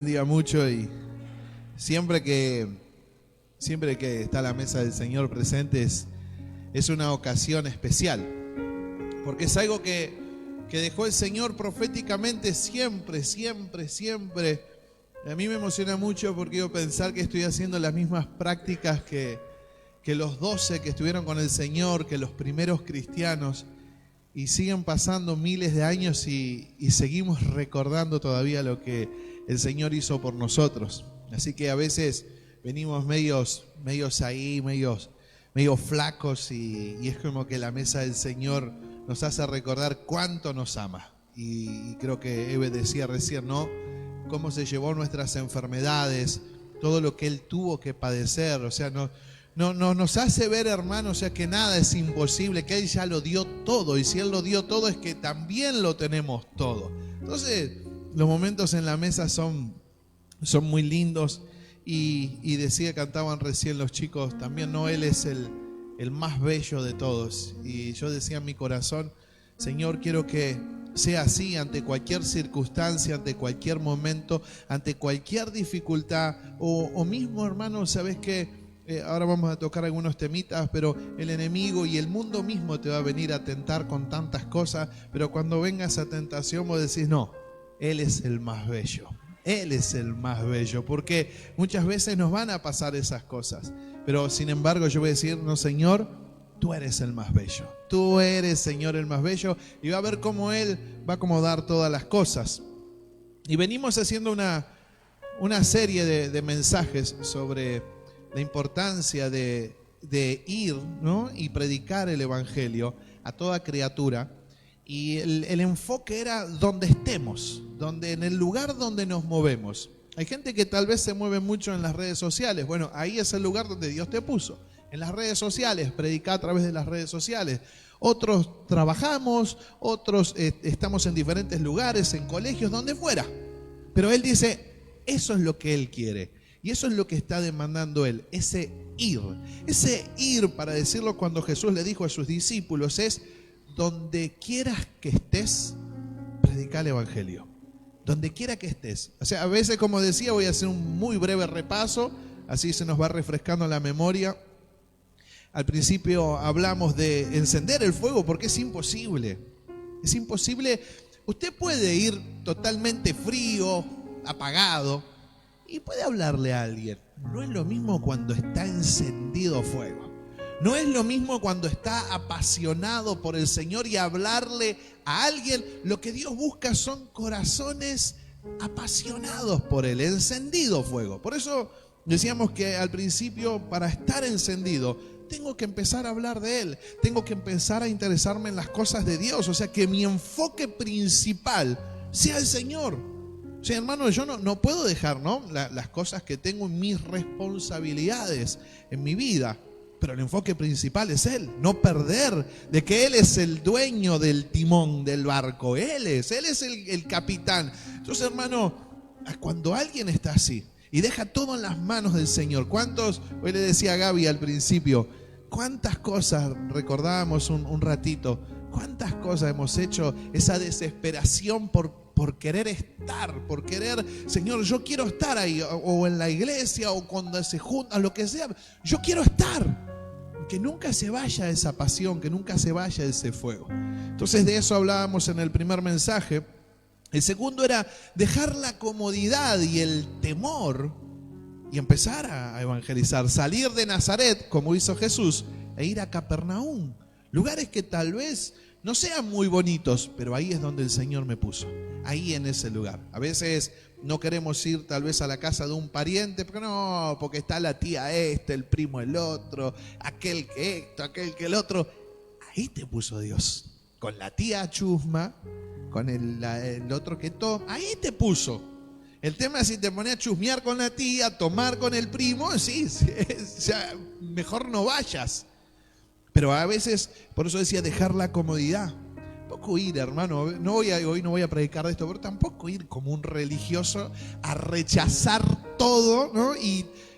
Bendiga mucho y siempre que está la mesa del Señor presente es una ocasión especial, porque es algo que dejó el Señor proféticamente siempre. A mí me emociona mucho porque yo pensar que estoy haciendo las mismas prácticas que los 12 que estuvieron con el Señor, que los primeros cristianos, y siguen pasando miles de años y seguimos recordando todavía lo que el Señor hizo por nosotros. Así que a veces venimos medios flacos y es como que la mesa del Señor nos hace recordar cuánto nos ama. Y creo que Eve decía recién, ¿no? Cómo se llevó nuestras enfermedades, todo lo que Él tuvo que padecer. O sea, nos hace ver, hermanos, o sea, que nada es imposible, que Él ya lo dio todo. Y si Él lo dio todo es que también lo tenemos todo. Entonces, los momentos en la mesa son muy lindos. Y decía, cantaban recién los chicos también, no, Él es el más bello de todos. Y yo decía en mi corazón, Señor, quiero que sea así ante cualquier circunstancia, ante cualquier momento, ante cualquier dificultad. O mismo, hermano, ¿sabes qué? Ahora vamos a tocar algunos temitas, pero el enemigo y el mundo mismo te va a venir a tentar con tantas cosas. Pero cuando venga esa tentación vos decís, no, Él es el más bello. Él es el más bello, porque muchas veces nos van a pasar esas cosas. Pero sin embargo yo voy a decir, no, Señor, tú eres el más bello. Tú eres, Señor, el más bello. Y va a ver cómo Él va a acomodar todas las cosas. Y venimos haciendo una serie de mensajes sobre la importancia de ir, ¿no? Y predicar el Evangelio a toda criatura. Y el enfoque era donde estemos, en el lugar donde nos movemos. Hay gente que tal vez se mueve mucho en las redes sociales. Bueno, ahí es el lugar donde Dios te puso. En las redes sociales, predicar a través de las redes sociales. Otros trabajamos, otros estamos en diferentes lugares, en colegios, donde fuera. Pero Él dice, eso es lo que Él quiere. Y eso es lo que está demandando Él, ese ir. Ese ir, para decirlo cuando Jesús le dijo a sus discípulos, es donde quieras que estés, predica el Evangelio. Donde quiera que estés. O sea, a veces, como decía, voy a hacer un muy breve repaso, así se nos va refrescando la memoria. Al principio hablamos de encender el fuego porque es imposible. Es imposible. Usted puede ir totalmente frío, apagado, y puede hablarle a alguien. No es lo mismo cuando está encendido fuego. No es lo mismo cuando está apasionado por el Señor y hablarle a alguien. Lo que Dios busca son corazones apasionados por Él, encendido fuego. Por eso decíamos que al principio, para estar encendido, tengo que empezar a hablar de Él. Tengo que empezar a interesarme en las cosas de Dios. O sea, que mi enfoque principal sea el Señor. O sea, hermano, yo no puedo dejar, ¿no? las cosas que tengo en mis responsabilidades en mi vida. Pero el enfoque principal es Él, no perder de que Él es el dueño del timón del barco. Él es el capitán. Entonces, hermano, cuando alguien está así y deja todo en las manos del Señor, ¿cuántos? Hoy le decía a Gaby al principio, ¿cuántas cosas recordábamos un ratito? ¿Cuántas cosas hemos hecho? Esa desesperación por querer estar, por querer, Señor, yo quiero estar ahí, o en la iglesia, o cuando se juntan, lo que sea, yo quiero estar. Que nunca se vaya esa pasión, que nunca se vaya ese fuego. Entonces de eso hablábamos en el primer mensaje. El segundo era dejar la comodidad y el temor y empezar a evangelizar, salir de Nazaret como hizo Jesús e ir a Capernaum, lugares que tal vez no sean muy bonitos, pero ahí es donde el Señor me puso, ahí en ese lugar. A veces no queremos ir tal vez a la casa de un pariente, porque está la tía el primo el otro, aquel que esto, aquel que el otro. Ahí te puso Dios, con la tía chusma, con el otro que toma, ahí te puso. El tema es si te pones a chusmear con la tía, tomar con el primo, sí, o sea, mejor no vayas. Pero a veces, por eso decía, dejar la comodidad. Tampoco ir, hermano, hoy no voy a predicar de esto, pero tampoco ir como un religioso a rechazar todo, ¿no?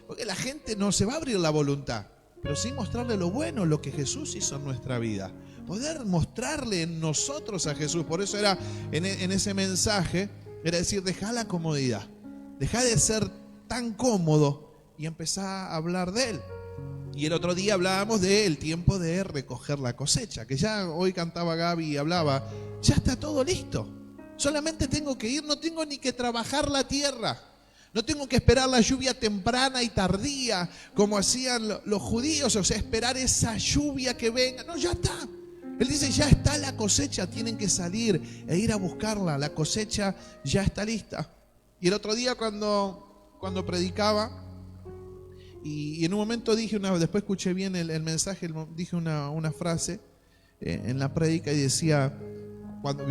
Porque la gente no se va a abrir la voluntad, pero sí mostrarle lo bueno, lo que Jesús hizo en nuestra vida. Poder mostrarle en nosotros a Jesús. Por eso era en ese mensaje, era decir, deja la comodidad. Dejá de ser tan cómodo y empezá a hablar de Él. Y el otro día hablábamos del tiempo de recoger la cosecha, que ya hoy cantaba Gaby y hablaba, ya está todo listo. Solamente tengo que ir, no tengo ni que trabajar la tierra. No tengo que esperar la lluvia temprana y tardía, como hacían los judíos, o sea, esperar esa lluvia que venga. No, ya está. Él dice, ya está la cosecha, tienen que salir e ir a buscarla. La cosecha ya está lista. Y el otro día cuando predicaba, y en un momento dije, después escuché bien el mensaje, dije una frase en la prédica y decía,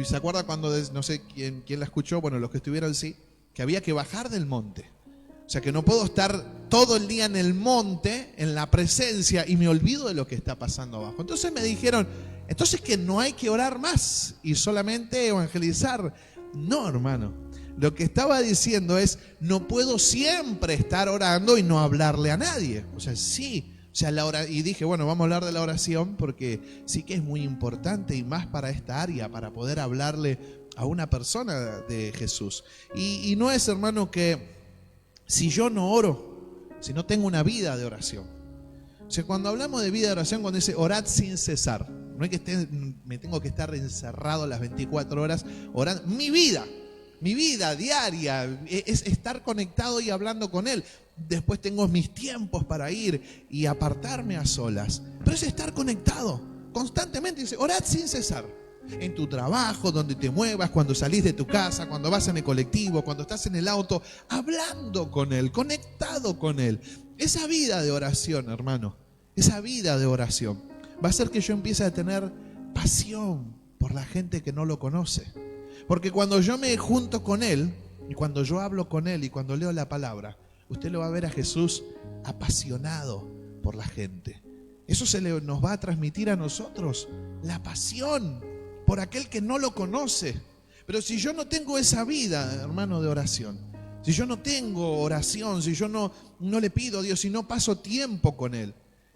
¿se acuerda cuando, no sé quién la escuchó? Bueno, los que estuvieron sí, que había que bajar del monte. O sea, que no puedo estar todo el día en el monte, en la presencia, y me olvido de lo que está pasando abajo. Entonces me dijeron, entonces que no hay que orar más y solamente evangelizar. No, hermano. Lo que estaba diciendo es, no puedo siempre estar orando y no hablarle a nadie. O sea, sí. O sea, y dije, bueno, vamos a hablar de la oración porque sí que es muy importante y más para esta área, para poder hablarle a una persona de Jesús. Y no es, hermano, que si yo no oro, si no tengo una vida de oración. O sea, cuando hablamos de vida de oración, cuando dice orad sin cesar, no es que me tengo que estar encerrado las 24 horas orando. Mi vida diaria es estar conectado y hablando con Él. Después tengo mis tiempos para ir y apartarme a solas. Pero es estar conectado constantemente. Dice, orad sin cesar. En tu trabajo, donde te muevas, cuando salís de tu casa, cuando vas en el colectivo, cuando estás en el auto, hablando con Él, conectado con Él. Esa vida de oración, hermano, esa vida de oración va a hacer que yo empiece a tener pasión por la gente que no lo conoce. Porque cuando yo me junto con Él, y cuando yo hablo con Él, y cuando leo la palabra, usted lo va a ver a Jesús apasionado por la gente. Eso nos va a transmitir a nosotros la pasión por aquel que no lo conoce. Pero si yo no tengo esa vida, hermano, de oración, si yo no tengo oración, si yo no le pido a Dios, si no paso tiempo con Él,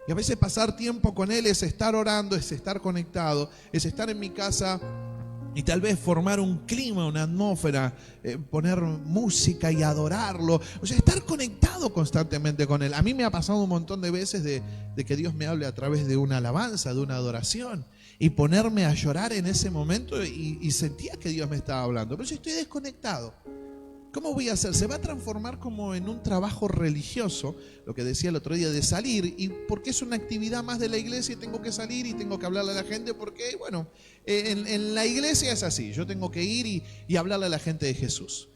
y a veces pasar tiempo con Él es estar orando, es estar conectado, es estar en mi casa y tal vez formar un clima, una atmósfera, poner música y adorarlo. O sea, estar conectado constantemente con Él. A mí me ha pasado un montón de veces de que Dios me hable a través de una alabanza, de una adoración, y ponerme a llorar en ese momento y sentía que Dios me estaba hablando. Pero si estoy desconectado, ¿cómo voy a hacer? Se va a transformar como en un trabajo religioso, lo que decía el otro día, de salir, y porque es una actividad más de la iglesia y tengo que salir y tengo que hablarle a la gente porque, bueno, en la iglesia es así, yo tengo que ir y hablarle a la gente de Jesús.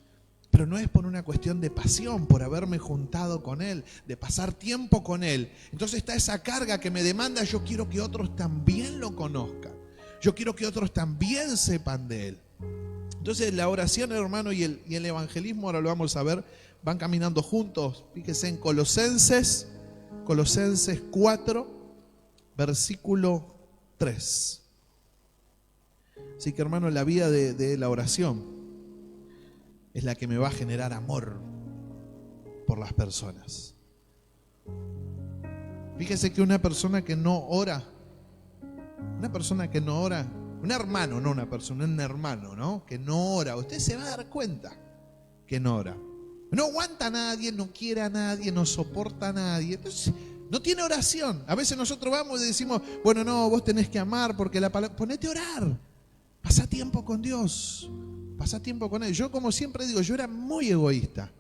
Pero no es por una cuestión de pasión, por haberme juntado con Él, de pasar tiempo con Él. Entonces está esa carga que me demanda, yo quiero que otros también lo conozcan. Yo quiero que otros también sepan de Él. Entonces la oración, hermano, y el evangelismo, ahora lo vamos a ver, van caminando juntos. Fíjese en Colosenses 4, versículo 3. Así que, hermano, la vida de la oración es la que me va a generar amor por las personas. Fíjese que una persona que no ora, un hermano, no una persona, un hermano, ¿no? Que no ora, usted se va a dar cuenta que no ora. No aguanta a nadie, no quiere a nadie, no soporta a nadie. Entonces, no tiene oración. A veces nosotros vamos y decimos, bueno, no, vos tenés que amar porque la palabra... Ponete a orar. Pasa tiempo con Dios. Pasa tiempo con Él. Yo, como siempre digo, yo era muy egoísta.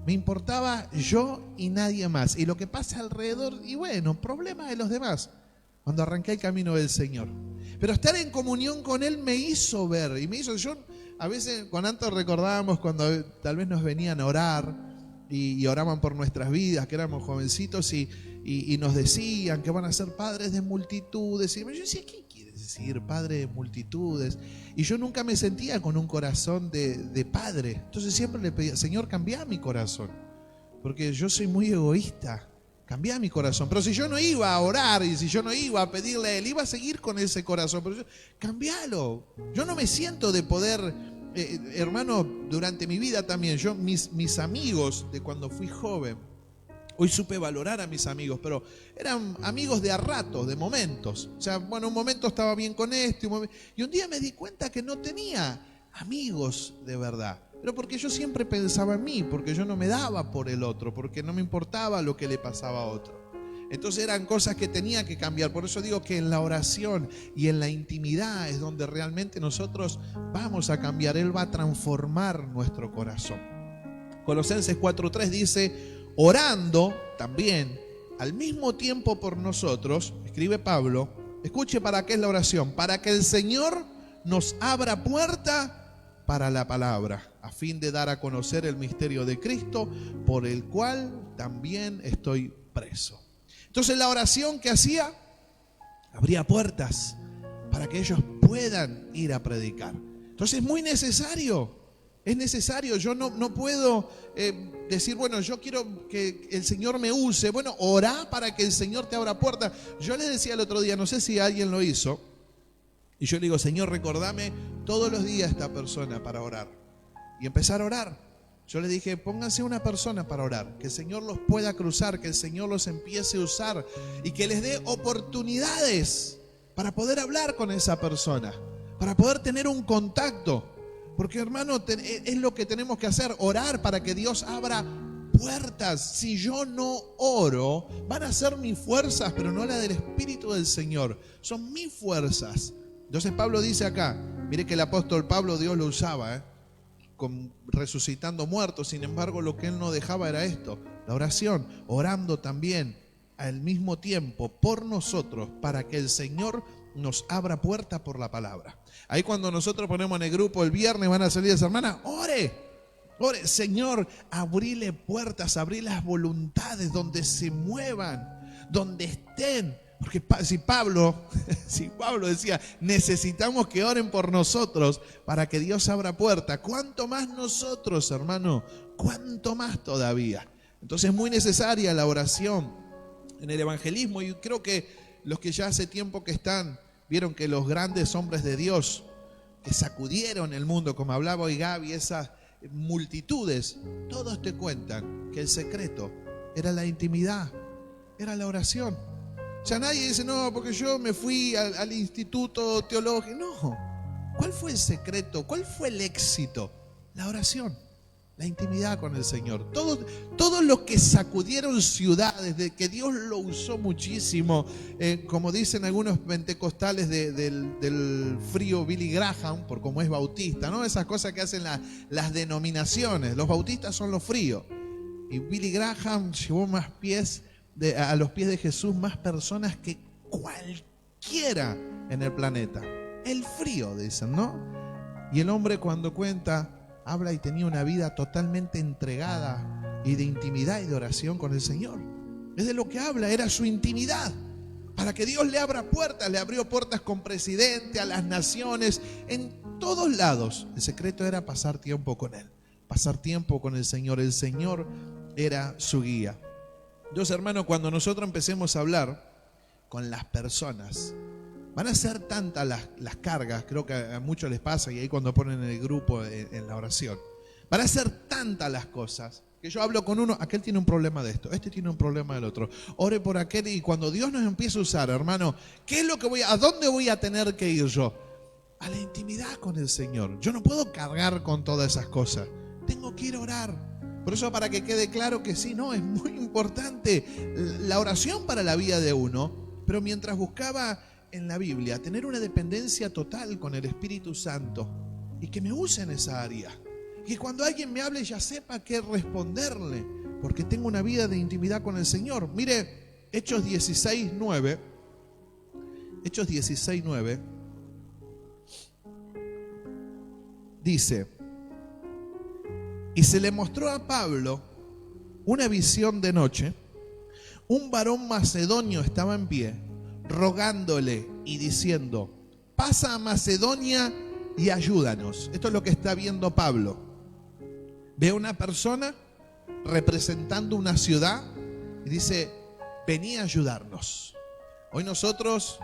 Me importaba yo y nadie más. Y lo que pasa alrededor, y bueno, problema de los demás. Cuando arranqué el camino del Señor. Pero estar en comunión con Él me hizo ver. Y me hizo, yo a veces con Anto recordábamos cuando tal vez nos venían a orar y oraban por nuestras vidas, que éramos jovencitos y nos decían que van a ser padres de multitudes. Y yo decía, ¿qué quiere decir padre de multitudes? Y yo nunca me sentía con un corazón de padre. Entonces siempre le pedía, Señor, cambia mi corazón. Porque yo soy muy egoísta. Cambia mi corazón. Pero si yo no iba a orar y si yo no iba a pedirle a Él, iba a seguir con ese corazón. Pero cambialo. Yo no me siento de poder, hermano, durante mi vida también, yo, mis amigos de cuando fui joven, hoy supe valorar a mis amigos, pero eran amigos de a ratos, de momentos. O sea, bueno, un momento estaba bien con este, y un día me di cuenta que no tenía amigos de verdad. pero porque yo siempre pensaba en mí, porque yo no me daba por el otro, porque no me importaba lo que le pasaba a otro. Entonces eran cosas que tenía que cambiar. Por eso digo que en la oración y en la intimidad es donde realmente nosotros vamos a cambiar. Él va a transformar nuestro corazón. Colosenses 4:3 dice, orando también al mismo tiempo por nosotros, escribe Pablo, escuche para qué es la oración, para que el Señor nos abra puerta para la palabra, a fin de dar a conocer el misterio de Cristo, por el cual también estoy preso. Entonces la oración que hacía, abría puertas para que ellos puedan ir a predicar. Entonces es muy necesario, es necesario. Yo no puedo decir, bueno, yo quiero que el Señor me use. Bueno, orá para que el Señor te abra puertas. Yo le decía el otro día, no sé si alguien lo hizo, y yo le digo, Señor, recordame todos los días a esta persona para orar. Y empezar a orar. Yo le dije, pónganse una persona para orar, que el Señor los pueda cruzar, que el Señor los empiece a usar y que les dé oportunidades para poder hablar con esa persona, para poder tener un contacto. Porque, hermano, es lo que tenemos que hacer, orar para que Dios abra puertas. Si yo no oro, van a ser mis fuerzas, pero no la del Espíritu del Señor. Son mis fuerzas. Entonces Pablo dice acá, mire que el apóstol Pablo Dios lo usaba, resucitando muertos. Sin embargo, lo que él no dejaba era esto, la oración, orando también al mismo tiempo por nosotros, para que el Señor nos abra puerta por la palabra. Ahí cuando nosotros ponemos en el grupo el viernes, van a salir las hermanas, ore, Señor, abrile puertas, abrí las voluntades donde se muevan, donde estén. Porque si Pablo decía, necesitamos que oren por nosotros para que Dios abra puerta, ¿cuánto más nosotros, hermano? ¿Cuánto más todavía? Entonces es muy necesaria la oración en el evangelismo, y creo que los que ya hace tiempo que están, vieron que los grandes hombres de Dios que sacudieron el mundo, como hablaba hoy Gaby, esas multitudes, todos te cuentan que el secreto era la intimidad, era la oración. O sea, nadie dice, no, porque yo me fui al instituto teológico. No. ¿Cuál fue el secreto? ¿Cuál fue el éxito? La oración, la intimidad con el Señor. Todos los que sacudieron ciudades, de que Dios lo usó muchísimo, como dicen algunos pentecostales del frío Billy Graham, por como es bautista, ¿no? Esas cosas que hacen las denominaciones. Los bautistas son los fríos. Y Billy Graham llevó más pies a los pies de Jesús, más personas que cualquiera en el planeta. El frío, dicen, ¿no? Y el hombre, cuando cuenta, habla y tenía una vida totalmente entregada y de intimidad y de oración con el Señor. Es de lo que habla, era su intimidad. Para que Dios le abra puertas, le abrió puertas con presidente, a las naciones, en todos lados. El secreto era pasar tiempo con Él, pasar tiempo con el Señor. El Señor era su guía. Entonces, hermano, cuando nosotros empecemos a hablar con las personas, van a ser tantas las cargas, creo que a muchos les pasa, y ahí cuando ponen en el grupo en la oración, van a ser tantas las cosas, que yo hablo con uno, aquel tiene un problema de esto, este tiene un problema del otro, ore por aquel, y cuando Dios nos empieza a usar, hermano, ¿qué es lo que a dónde voy a tener que ir yo? A la intimidad con el Señor. Yo no puedo cargar con todas esas cosas, tengo que ir a orar. Por eso, para que quede claro que sí, no, es muy importante la oración para la vida de uno, pero mientras buscaba en la Biblia tener una dependencia total con el Espíritu Santo y que me use en esa área. Y que cuando alguien me hable ya sepa qué responderle, porque tengo una vida de intimidad con el Señor. Mire, Hechos 16:9. Hechos 16:9 dice: y se le mostró a Pablo una visión de noche. Un varón macedonio estaba en pie, rogándole y diciendo: pasa a Macedonia y ayúdanos. Esto es lo que está viendo Pablo. Ve a una persona representando una ciudad y dice: vení a ayudarnos. Hoy nosotros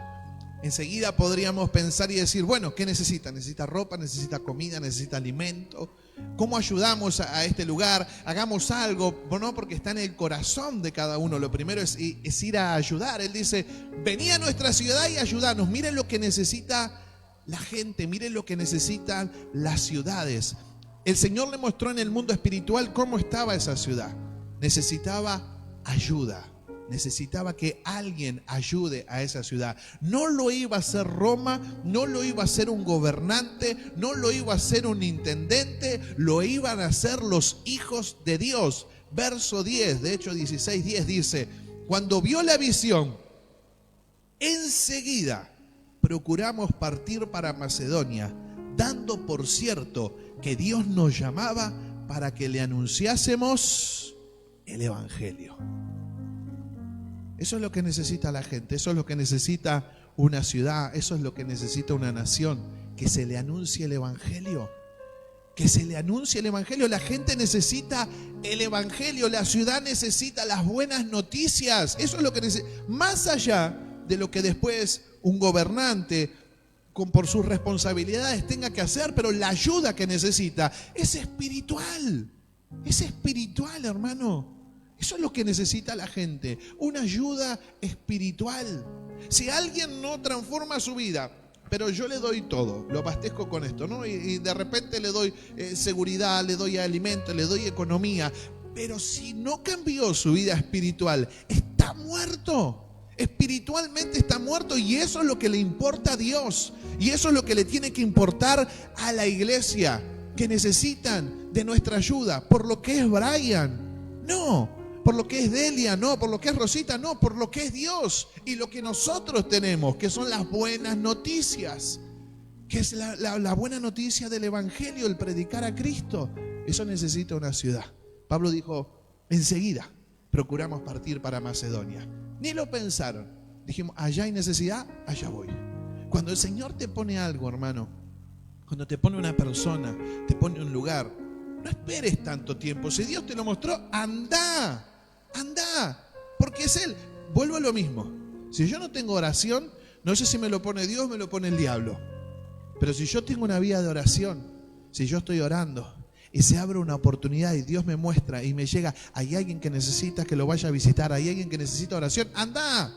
enseguida podríamos pensar y decir, bueno, ¿qué necesita? Necesita ropa, necesita comida, necesita alimento. ¿Cómo ayudamos a este lugar? Hagamos algo, ¿no? Porque está en el corazón de cada uno. Lo primero es ir a ayudar. Él dice: vení a nuestra ciudad y ayudanos. Miren lo que necesita la gente, miren lo que necesitan las ciudades. El Señor le mostró en el mundo espiritual cómo estaba esa ciudad. Necesitaba ayuda. Necesitaba que alguien ayude a esa ciudad. No lo iba a hacer Roma, no lo iba a hacer un gobernante, no lo iba a hacer un intendente, lo iban a hacer los hijos de Dios. Verso 10, de Hechos 16:10 dice: cuando vio la visión, enseguida procuramos partir para Macedonia, dando por cierto que Dios nos llamaba para que le anunciásemos el Evangelio. Eso es lo que necesita la gente, eso es lo que necesita una ciudad, eso es lo que necesita una nación, que se le anuncie el Evangelio. Que se le anuncie el Evangelio. La gente necesita el Evangelio, la ciudad necesita las buenas noticias. Eso es lo que necesita. Más allá de lo que después un gobernante, por sus responsabilidades, tenga que hacer, pero la ayuda que necesita es espiritual. Es espiritual, hermano. Eso es lo que necesita la gente, una ayuda espiritual. Si alguien no transforma su vida, pero yo le doy todo, lo abastezco con esto, ¿no? Y de repente le doy seguridad, le doy alimento, le doy economía, pero si no cambió su vida espiritual, está muerto. Espiritualmente está muerto, y eso es lo que le importa a Dios. Y eso es lo que le tiene que importar a la iglesia, que necesitan de nuestra ayuda. Por lo que es Brian, no. Por lo que es Delia, no. Por lo que es Rosita, no. Por lo que es Dios y lo que nosotros tenemos, que son las buenas noticias, que es la buena noticia del Evangelio, el predicar a Cristo. Eso necesita una ciudad. Pablo dijo: enseguida procuramos partir para Macedonia. Ni lo pensaron. Dijimos: allá hay necesidad, allá voy. Cuando el Señor te pone algo, hermano, cuando te pone una persona, te pone un lugar, no esperes tanto tiempo. Si Dios te lo mostró, anda, porque es Él. Vuelvo a lo mismo. Si yo no tengo oración, no sé si me lo pone Dios o me lo pone el diablo. Pero si yo tengo una vida de oración, si yo estoy orando y se abre una oportunidad y Dios me muestra y me llega, hay alguien que necesita que lo vaya a visitar, hay alguien que necesita oración, anda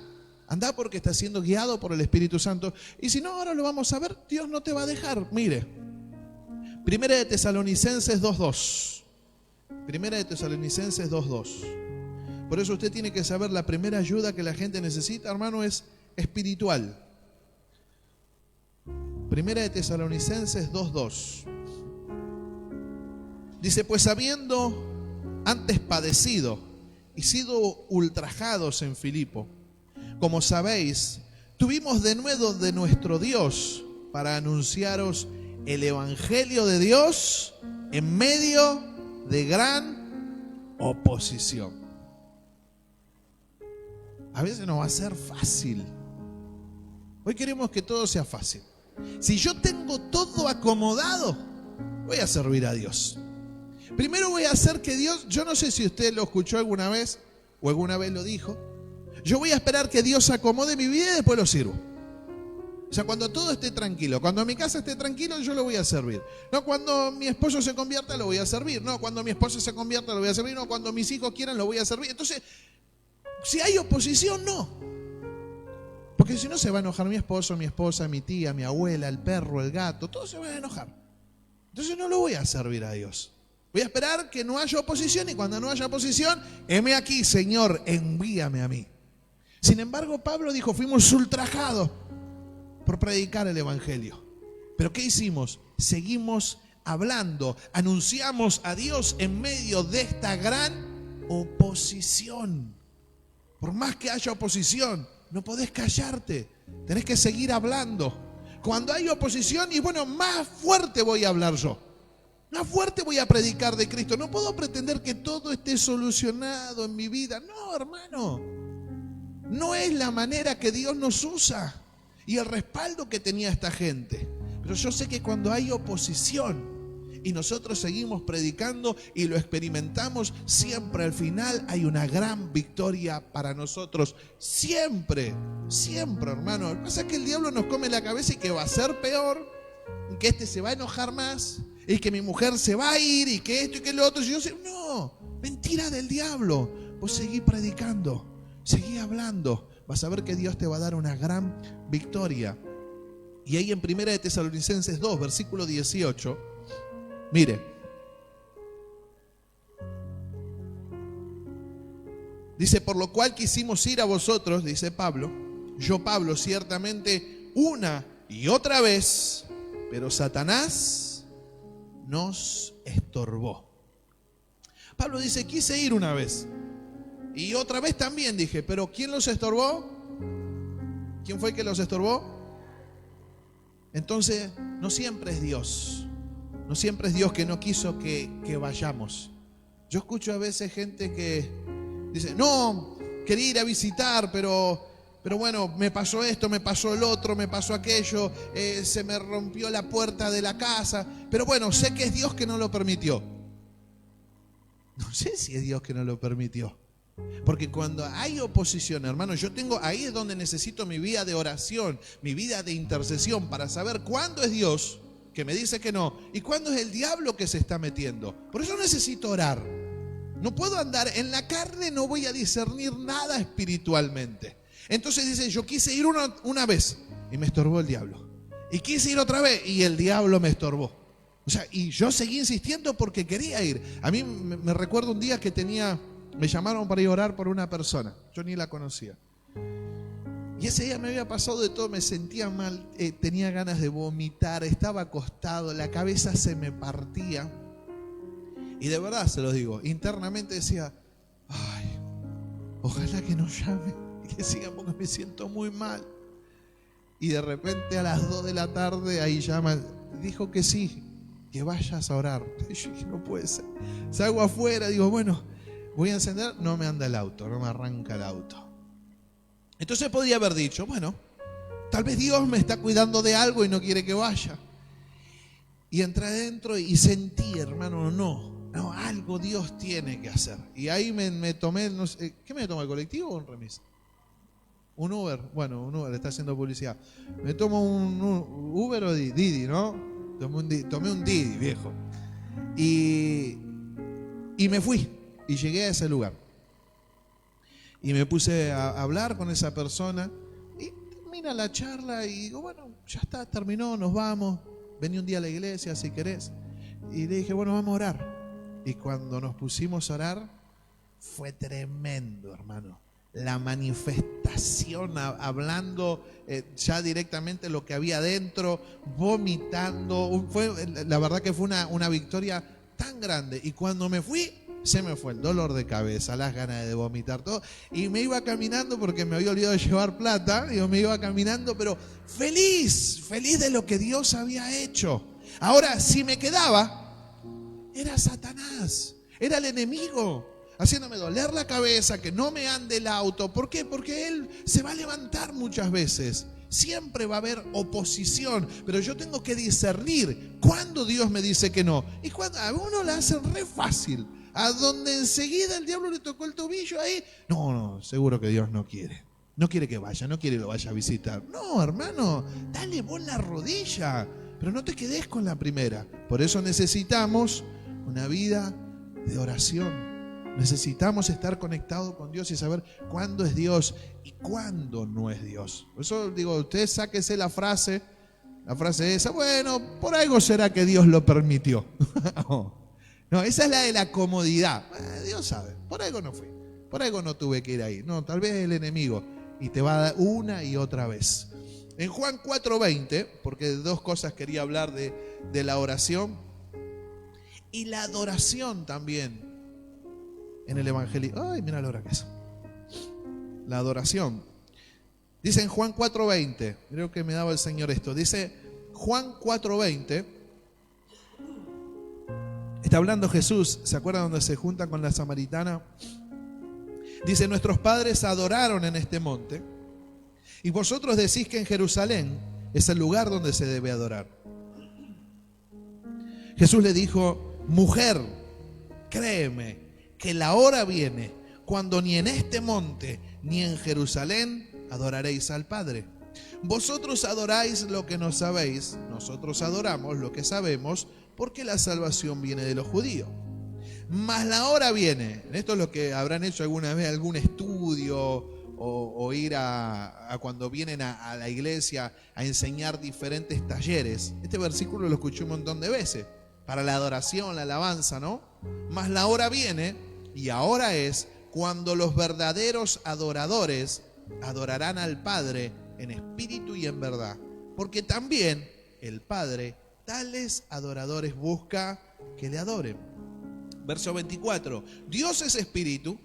porque está siendo guiado por el Espíritu Santo. Y si no, ahora lo vamos a ver, Dios no te va a dejar. Mire, Primera de Tesalonicenses 2:2. Primera de Tesalonicenses 2:2. Por eso usted tiene que saber, la primera ayuda que la gente necesita, hermano, es espiritual. Primera de Tesalonicenses 2:2. Dice: pues habiendo antes padecido y sido ultrajados en Filipo, como sabéis, tuvimos denuedo de nuestro Dios para anunciaros el Evangelio de Dios en medio de gran oposición. A veces no va a ser fácil. Hoy queremos que todo sea fácil. Si yo tengo todo acomodado, voy a servir a Dios. Primero voy a hacer que Dios, yo no sé si usted lo escuchó alguna vez o alguna vez lo dijo, yo voy a esperar que Dios acomode mi vida y después lo sirvo. O sea, cuando todo esté tranquilo, cuando mi casa esté tranquilo, yo lo voy a servir. No cuando mi esposo se convierta, lo voy a servir. No cuando mi esposa se convierta, lo voy a servir. No cuando mis hijos quieran, lo voy a servir. Entonces, si hay oposición, no. Porque si no, se va a enojar mi esposo, mi esposa, mi tía, mi abuela, el perro, el gato, todos se van a enojar. Entonces no lo voy a servir a Dios. Voy a esperar que no haya oposición, y cuando no haya oposición, heme aquí, Señor, envíame a mí. Sin embargo, Pablo dijo: fuimos ultrajados por predicar el Evangelio. ¿Pero qué hicimos? Seguimos hablando, anunciamos a Dios en medio de esta gran oposición. Por más que haya oposición, no podés callarte, tenés que seguir hablando. Cuando hay oposición, y bueno, más fuerte voy a hablar yo, más fuerte voy a predicar de Cristo. No puedo pretender que todo esté solucionado en mi vida. No, hermano, no es la manera que Dios nos usa y el respaldo que tenía esta gente. Pero yo sé que cuando hay oposición y nosotros seguimos predicando y lo experimentamos, siempre al final hay una gran victoria para nosotros. Siempre, hermano. Lo que pasa es que el diablo nos come la cabeza y que va a ser peor, y que este se va a enojar más, y que mi mujer se va a ir, y que esto y que lo otro. Y yo sé, no, mentira del diablo. Vos seguí predicando, seguí hablando. Vas a ver que Dios te va a dar una gran victoria. Y ahí en Primera de Tesalonicenses 2, versículo 18, mire, Dice, por lo cual quisimos ir a vosotros, dice Pablo, yo Pablo, ciertamente una y otra vez, pero Satanás nos estorbó. Pablo dice, quise ir una vez y otra vez también dije, pero ¿quién los estorbó? ¿Quién fue el que los estorbó? Entonces, no siempre es Dios. No siempre es Dios que no quiso que vayamos. Yo escucho a veces gente que dice, no, quería ir a visitar, pero bueno, me pasó esto, me pasó el otro, me pasó aquello, se me rompió la puerta de la casa, pero bueno, sé que es Dios que no lo permitió. No sé si es Dios que no lo permitió. Porque cuando hay oposición, hermano, ahí es donde necesito mi vida de oración, mi vida de intercesión, para saber cuándo es Dios que me dice que no y cuándo es el diablo que se está metiendo. Por eso necesito orar. No puedo andar en la carne, no voy a discernir nada espiritualmente. Entonces dice, yo quise ir una vez y me estorbó el diablo. Y quise ir otra vez y el diablo me estorbó. O sea, y yo seguí insistiendo porque quería ir. A mí me recuerdo un día que me llamaron para ir a orar por una persona. Yo ni la conocía. Y ese día me había pasado de todo, me sentía mal, tenía ganas de vomitar, estaba acostado, la cabeza se me partía. Y de verdad se los digo, internamente decía, ay, ojalá que no llame, que sigan porque me siento muy mal. Y de repente a las 2 de la tarde ahí llama, dijo que sí, que vayas a orar. Y yo dije, no puede ser. Salgo afuera, digo, bueno, voy a encender, no me anda el auto, no me arranca el auto. Entonces podría haber dicho, bueno, tal vez Dios me está cuidando de algo y no quiere que vaya. Y entré adentro y sentí, hermano, no, algo Dios tiene que hacer. Y ahí me tomé, no sé, ¿qué me tomé, el colectivo o un remis? Un Uber, bueno, un Uber, está haciendo publicidad. Me tomo un Uber o Didi, ¿no? Tomé un Didi, viejo. Y me fui y llegué a ese lugar. Y me puse a hablar con esa persona y termina la charla y digo, bueno, ya está, terminó, nos vamos. Vení un día a la iglesia si querés. Y le dije, bueno, vamos a orar. Y cuando nos pusimos a orar, fue tremendo, hermano. La manifestación, hablando ya directamente lo que había dentro, vomitando. La verdad que fue una victoria tan grande. Y cuando me fui, se me fue el dolor de cabeza, las ganas de vomitar, todo. Y me iba caminando porque me había olvidado de llevar plata. Digo, me iba caminando, pero feliz de lo que Dios había hecho. Ahora, si me quedaba, era Satanás, era el enemigo, haciéndome doler la cabeza, que no me ande el auto. ¿Por qué? Porque él se va a levantar muchas veces. Siempre va a haber oposición, pero yo tengo que discernir cuándo Dios me dice que no. Y cuando a uno la hacen re fácil. A donde enseguida el diablo le tocó el tobillo ahí. No, seguro que Dios no quiere. No quiere que vaya, no quiere que lo vaya a visitar. No, hermano, dale vos la rodilla. Pero no te quedes con la primera. Por eso necesitamos una vida de oración. Necesitamos estar conectados con Dios y saber cuándo es Dios y cuándo no es Dios. Por eso digo, usted sáquese la frase esa, bueno, por algo será que Dios lo permitió. No, esa es la de la comodidad. Dios sabe, por algo no fui, por algo no tuve que ir ahí. No, tal vez el enemigo y te va a dar una y otra vez. En Juan 4:20, porque de dos cosas quería hablar de la oración y la adoración también en el evangelio. Ay, mira la hora que es. La adoración. Dice en Juan 4:20, creo que me daba el Señor esto. Dice Juan 4:20. Está hablando Jesús, ¿se acuerdan donde se junta con la samaritana? Dice, nuestros padres adoraron en este monte y vosotros decís que en Jerusalén es el lugar donde se debe adorar. Jesús le dijo, mujer, créeme que la hora viene cuando ni en este monte ni en Jerusalén adoraréis al Padre. Vosotros adoráis lo que no sabéis, nosotros adoramos lo que sabemos, porque la salvación viene de los judíos. Mas la hora viene, esto es lo que habrán hecho alguna vez, algún estudio o ir a cuando vienen a la iglesia a enseñar diferentes talleres. Este versículo lo escuché un montón de veces, para la adoración, la alabanza, ¿no? Mas la hora viene y ahora es cuando los verdaderos adoradores adorarán al Padre en espíritu y en verdad, porque también el Padre tales adoradores busca que le adoren. Verso 24, Dios es espíritu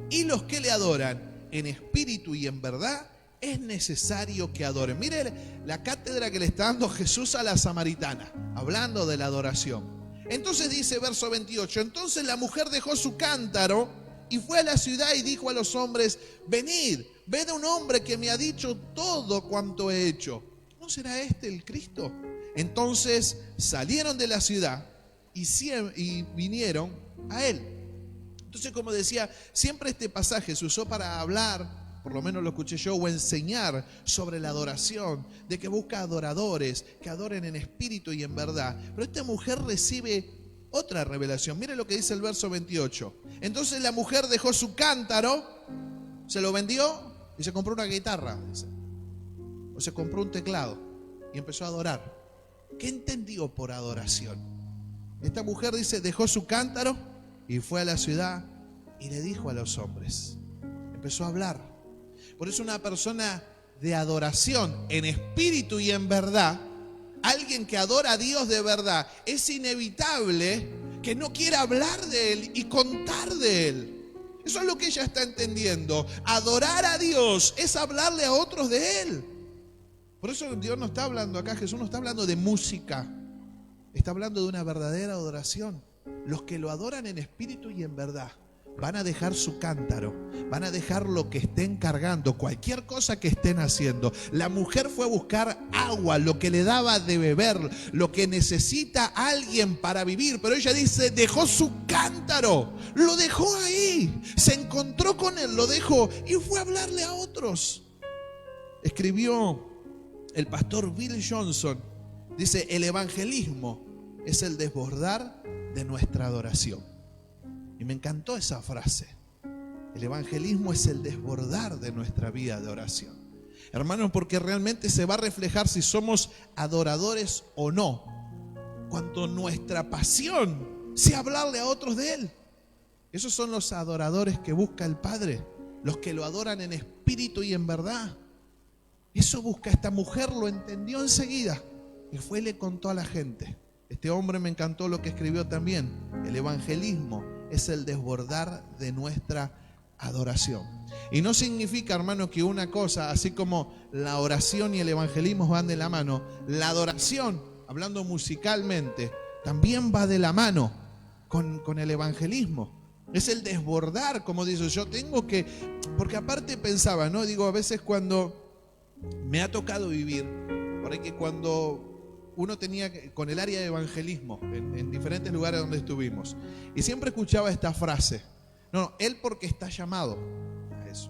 y los que le adoran en espíritu y en verdad es necesario que adoren. Mire la cátedra que le está dando Jesús a la samaritana, hablando de la adoración. Entonces dice verso 28, entonces la mujer dejó su cántaro y fue a la ciudad y dijo a los hombres, venid, ved a un hombre que me ha dicho todo cuanto he hecho. ¿No será este el Cristo? Entonces salieron de la ciudad y vinieron a él. Entonces, como decía, siempre este pasaje se usó para hablar, por lo menos lo escuché yo, o enseñar sobre la adoración, de que busca adoradores, que adoren en espíritu y en verdad. Pero esta mujer recibe otra revelación. Mire lo que dice el verso 28. Entonces la mujer dejó su cántaro, se lo vendió y se compró una guitarra, dice. O se compró un teclado y empezó a adorar. ¿Qué entendió por adoración? Esta mujer dice, dejó su cántaro y fue a la ciudad y le dijo a los hombres. Empezó a hablar. Por eso una persona de adoración en espíritu y en verdad, alguien que adora a Dios de verdad, es inevitable que no quiera hablar de Él y contar de Él. Eso es lo que ella está entendiendo. Adorar a Dios es hablarle a otros de Él. Por eso Dios no está hablando acá, Jesús no está hablando de música. Está hablando de una verdadera adoración. Los que lo adoran en espíritu y en verdad van a dejar su cántaro, van a dejar lo que estén cargando, cualquier cosa que estén haciendo. La mujer fue a buscar agua, lo que le daba de beber, lo que necesita alguien para vivir. Pero ella dice, dejó su cántaro, lo dejó ahí, se encontró con él, lo dejó y fue a hablarle a otros. Escribió el pastor Bill Johnson, dice, el evangelismo es el desbordar de nuestra adoración. Y me encantó esa frase. El evangelismo es el desbordar de nuestra vida de oración. Hermanos, porque realmente se va a reflejar si somos adoradores o no, cuando nuestra pasión sea hablarle a otros de Él. Esos son los adoradores que busca el Padre, los que lo adoran en espíritu y en verdad. Eso busca esta mujer, lo entendió enseguida y fue y le contó a la gente. Este hombre me encantó lo que escribió también. El evangelismo es el desbordar de nuestra adoración. Y no significa, hermano, que una cosa, así como la oración y el evangelismo van de la mano, la adoración, hablando musicalmente, también va de la mano con el evangelismo. Es el desbordar, como dice, yo tengo que, porque aparte pensaba, ¿no? Digo, a veces cuando me ha tocado vivir, por ahí que cuando uno tenía con el área de evangelismo en diferentes lugares donde estuvimos, y siempre escuchaba esta frase, no, él porque está llamado a eso.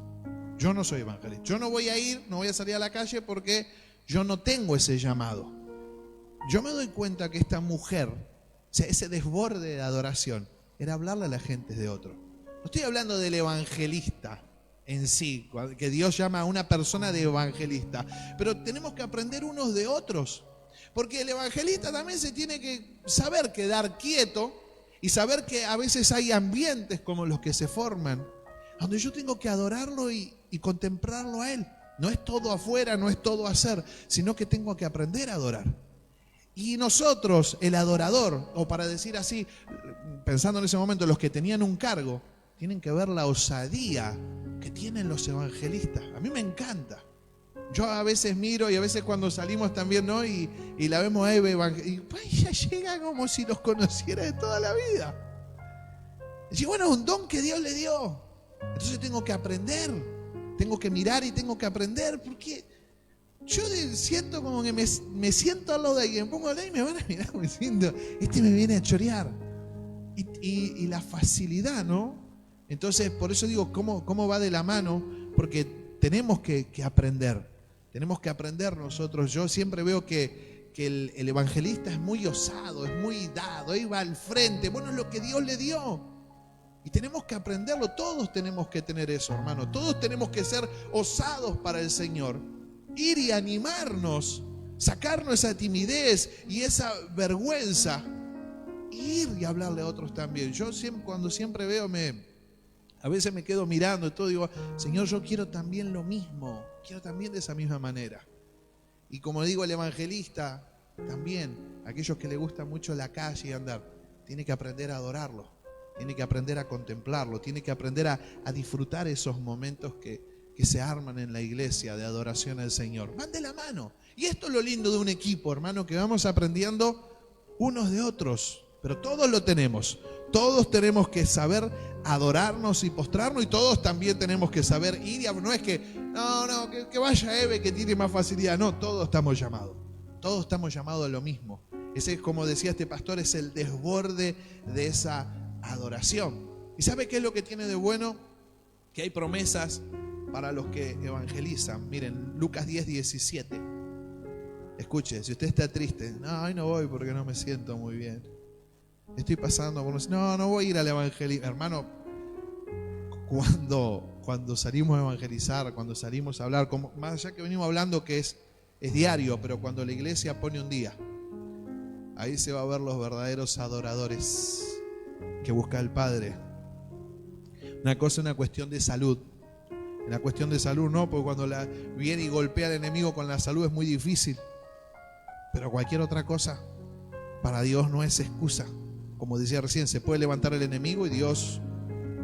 Yo no soy evangelista, yo no voy a ir, no voy a salir a la calle porque yo no tengo ese llamado. Yo me doy cuenta que esta mujer, o sea, ese desborde de adoración, era hablarle a la gente de otro. No estoy hablando del evangelista en sí, que Dios llama a una persona de evangelista, pero tenemos que aprender unos de otros. Porque el evangelista también se tiene que saber quedar quieto y saber que a veces hay ambientes como los que se forman, donde yo tengo que adorarlo y contemplarlo a Él. No es todo afuera, no es todo hacer, sino que tengo que aprender a adorar. Y nosotros, el adorador, o para decir así, pensando en ese momento, los que tenían un cargo, tienen que ver la osadía que tienen los evangelistas. A mí me encanta. Yo a veces miro y a veces cuando salimos también, ¿no? Y la vemos a Eve y pues ella llega como si los conociera de toda la vida. Y bueno, es un don que Dios le dio. Entonces tengo que aprender, tengo que mirar y tengo que aprender, porque yo siento como que me siento al lado de alguien, pongo la y me van a mirar como diciendo, este me viene a chorear. Y la facilidad, ¿no? Entonces, por eso digo, ¿cómo va de la mano? Porque tenemos que aprender. Tenemos que aprender nosotros. Yo siempre veo que el evangelista es muy osado, es muy dado, ahí va al frente. Bueno, es lo que Dios le dio. Y tenemos que aprenderlo. Todos tenemos que tener eso, hermano. Todos tenemos que ser osados para el Señor. Ir y animarnos, sacarnos esa timidez y esa vergüenza. Ir y hablarle a otros también. Yo cuando siempre veo, A veces me quedo mirando y todo, digo, Señor, yo quiero también lo mismo, quiero también de esa misma manera. Y como digo, el evangelista también, aquellos que le gusta mucho la calle y andar, tiene que aprender a adorarlo, tiene que aprender a contemplarlo, tiene que aprender a disfrutar esos momentos que se arman en la iglesia de adoración al Señor. Van de la mano. Y esto es lo lindo de un equipo, hermano, que vamos aprendiendo unos de otros. Pero todos lo tenemos. Todos tenemos que saber adorarnos y postrarnos, y todos también tenemos que saber ir y no es que que vaya Eve que tiene más facilidad. No, todos estamos llamados. Todos estamos llamados a lo mismo. Ese, como decía este pastor, es el desborde de esa adoración. ¿Y sabe qué es lo que tiene de bueno? Que hay promesas para los que evangelizan. Miren, Lucas 10:17. Escuche, si usted está triste, no, hoy no voy porque no me siento muy bien. Estoy pasando por no voy a ir al evangelismo. Hermano, cuando salimos a evangelizar, cuando salimos a hablar, como, más allá que venimos hablando que es diario, pero cuando la iglesia pone un día, ahí se va a ver los verdaderos adoradores que busca el Padre. Una cosa es una cuestión de salud. En la cuestión de salud no, porque cuando viene y golpea al enemigo con la salud es muy difícil. Pero cualquier otra cosa para Dios no es excusa. Como decía recién, se puede levantar el enemigo y Dios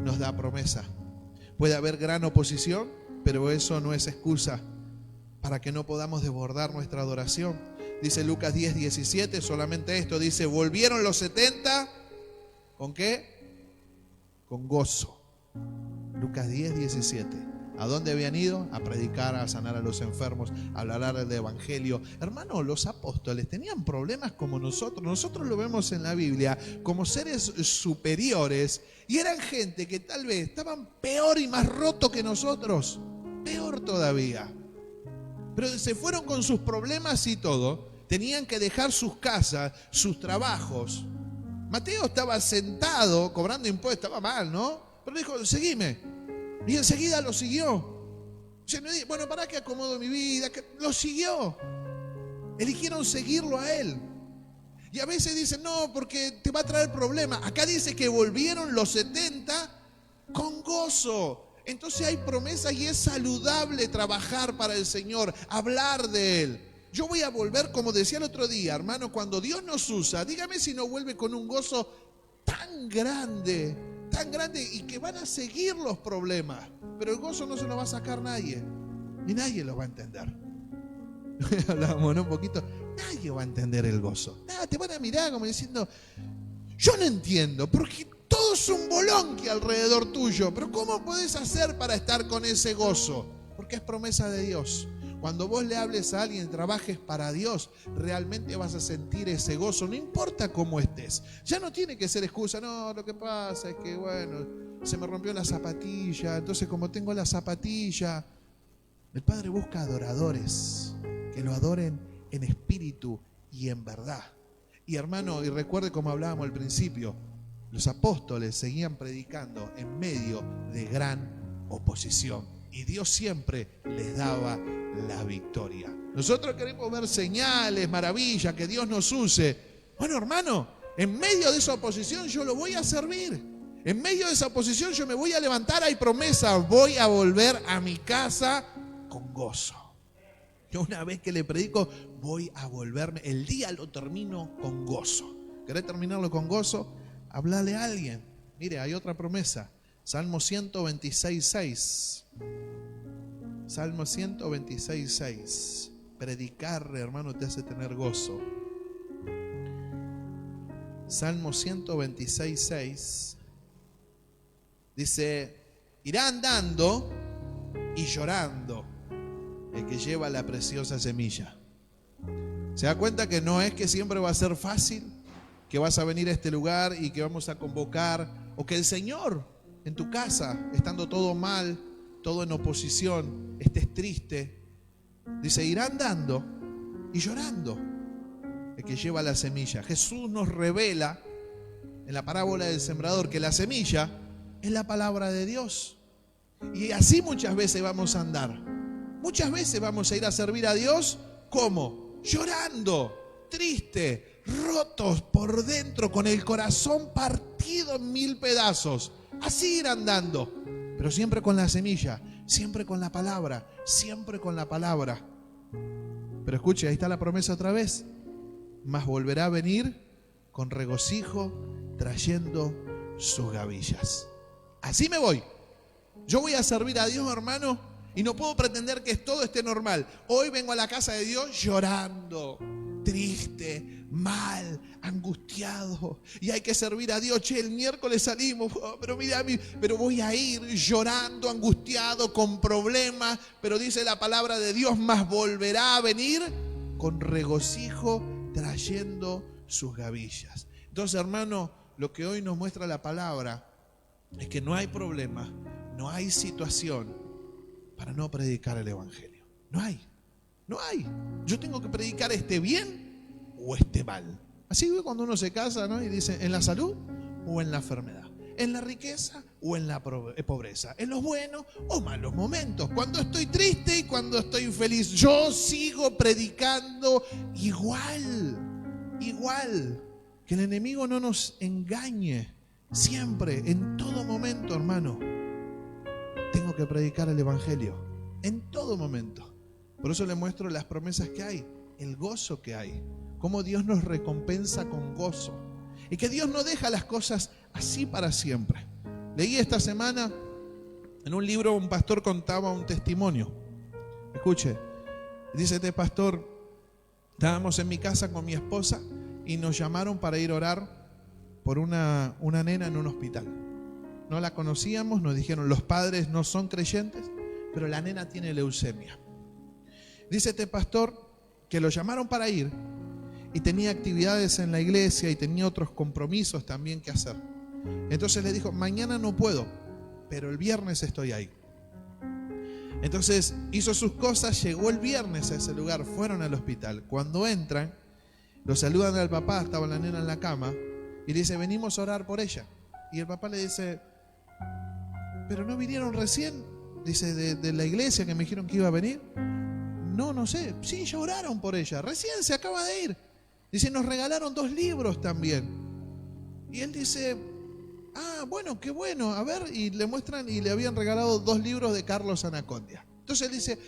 nos da promesa. Puede haber gran oposición, pero eso no es excusa para que no podamos desbordar nuestra adoración. Dice Lucas 10:17, solamente esto, dice, volvieron los 70, ¿con qué? Con gozo. Lucas 10:17. ¿A dónde habían ido? A predicar, a sanar a los enfermos, a hablar del evangelio. Hermano, los apóstoles tenían problemas como nosotros. Nosotros lo vemos en la Biblia como seres superiores y eran gente que tal vez estaban peor y más rotos que nosotros. Peor todavía. Pero se fueron con sus problemas y todo. Tenían que dejar sus casas, sus trabajos. Mateo estaba sentado cobrando impuestos, estaba mal, ¿no? Pero dijo, seguime. Y enseguida lo siguió. Bueno, ¿para qué acomodo mi vida? Lo siguió. Eligieron seguirlo a él. Y a veces dicen, no, porque te va a traer problemas. Acá dice que volvieron los 70 con gozo. Entonces hay promesas y es saludable trabajar para el Señor, hablar de Él. Yo voy a volver, como decía el otro día, hermano, cuando Dios nos usa, dígame si no vuelve con un gozo tan grande y que van a seguir los problemas, pero el gozo no se lo va a sacar nadie, ni nadie lo va a entender. Hablábamos, ¿no? Un poquito, nadie va a entender el gozo. Te van a mirar como diciendo, yo no entiendo, porque todo es un bolonqui alrededor tuyo, pero ¿cómo podés hacer para estar con ese gozo? Porque es promesa de Dios. Cuando vos le hables a alguien, trabajes para Dios, realmente vas a sentir ese gozo, no importa cómo estés. Ya no tiene que ser excusa, no, lo que pasa es que, bueno, se me rompió la zapatilla, entonces como tengo la zapatilla, el Padre busca adoradores, que lo adoren en espíritu y en verdad. Y hermano, y recuerde como hablábamos al principio, los apóstoles seguían predicando en medio de gran oposición. Y Dios siempre les daba la victoria. Nosotros queremos ver señales, maravillas, que Dios nos use. Bueno, hermano, en medio de esa oposición yo lo voy a servir. En medio de esa oposición yo me voy a levantar, hay promesa, voy a volver a mi casa con gozo. Yo una vez que le predico, voy a volverme, el día lo termino con gozo. ¿Querés terminarlo con gozo? Hablale a alguien. Mire, hay otra promesa. Salmo 126:6. Salmo 126:6. Predicar, hermano, te hace tener gozo. Salmo 126:6. Dice, irá andando y llorando el que lleva la preciosa semilla. ¿Se da cuenta que no es que siempre va a ser fácil? Que vas a venir a este lugar y que vamos a convocar, o que el Señor en tu casa, estando todo mal, todo en oposición, estés triste, dice, irá andando y llorando el que lleva la semilla. Jesús nos revela en la parábola del sembrador que la semilla es la palabra de Dios. Y así muchas veces vamos a andar. Muchas veces vamos a ir a servir a Dios, ¿cómo? Llorando, triste, rotos por dentro, con el corazón partido en 1000 pedazos. Así ir andando, pero siempre con la semilla, siempre con la palabra, siempre con la palabra. Pero escuche, ahí está la promesa otra vez. Mas volverá a venir con regocijo, trayendo sus gavillas. Así me voy. Yo voy a servir a Dios, hermano, y no puedo pretender que todo esté normal. Hoy vengo a la casa de Dios llorando, triste, mal, angustiado, y hay que servir a Dios. Che, el miércoles salimos, pero mira, pero voy a ir llorando, angustiado, con problemas, pero dice la palabra de Dios, mas volverá a venir con regocijo, trayendo sus gavillas. Entonces, hermano, lo que hoy nos muestra la palabra es que no hay problema, no hay situación para no predicar el evangelio. No hay. Yo tengo que predicar esté bien o esté mal. Así ve cuando uno se casa, ¿no? Y dice, ¿en la salud o en la enfermedad? ¿En la riqueza o en la pobreza? ¿En los buenos o malos momentos? Cuando estoy triste y cuando estoy feliz, yo sigo predicando igual. Que el enemigo no nos engañe. Siempre, en todo momento, hermano, tengo que predicar el evangelio. En todo momento. Por eso le muestro las promesas que hay, el gozo que hay, cómo Dios nos recompensa con gozo y que Dios no deja las cosas así para siempre. Leí esta semana en un libro, un pastor contaba un testimonio. Escuche, dice este pastor, estábamos en mi casa con mi esposa y nos llamaron para ir a orar por una nena en un hospital. No la conocíamos, nos dijeron, los padres no son creyentes, pero la nena tiene leucemia. Dice este pastor que lo llamaron para ir y tenía actividades en la iglesia y tenía otros compromisos también que hacer. Entonces le dijo, mañana no puedo, pero el viernes estoy ahí. Entonces hizo sus cosas, llegó el viernes a ese lugar, fueron al hospital. Cuando entran, lo saludan al papá, estaba la nena en la cama, y le dice, venimos a orar por ella. Y el papá le dice, ¿pero no vinieron recién? Dice, de la iglesia que me dijeron que iba a venir. No sé. Sí, ya oraron por ella. Recién se acaba de ir. Dice, nos regalaron 2 libros también. Y él dice, bueno, qué bueno. A ver, y le muestran y le habían regalado 2 libros de Carlos Anacondia. Entonces él dice,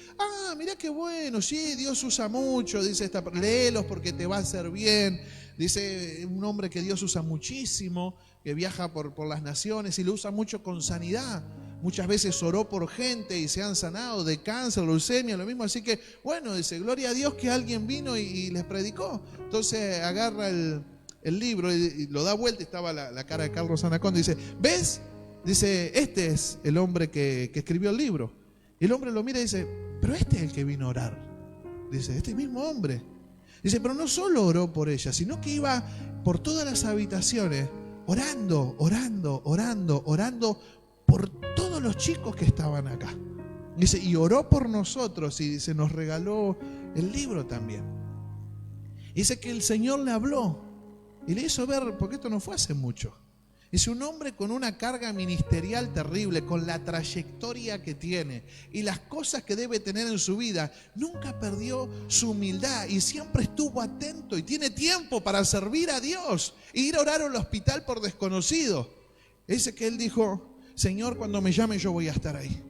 mirá qué bueno. Sí, Dios usa mucho. Dice, léelos porque te va a hacer bien. Dice, un hombre que Dios usa muchísimo, que viaja por las naciones y lo usa mucho con sanidad. Muchas veces oró por gente y se han sanado de cáncer, leucemia, lo mismo. Así que, bueno, dice, gloria a Dios que alguien vino y les predicó. Entonces agarra el libro y lo da vuelta y estaba la cara de Carlos Anaconda. Dice, ¿ves? Dice, este es el hombre que escribió el libro. Y el hombre lo mira y dice, pero este es el que vino a orar. Dice, este mismo hombre. Dice, pero no solo oró por ella, sino que iba por todas las habitaciones orando por todos los chicos que estaban acá. Dice, y oró por nosotros y se nos regaló el libro también. Dice que el Señor le habló y le hizo ver, porque esto no fue hace mucho. Dice, un hombre con una carga ministerial terrible, con la trayectoria que tiene y las cosas que debe tener en su vida, nunca perdió su humildad y siempre estuvo atento y tiene tiempo para servir a Dios e ir a orar al hospital por desconocidos. Dice que él dijo, Señor, cuando me llame yo voy a estar ahí.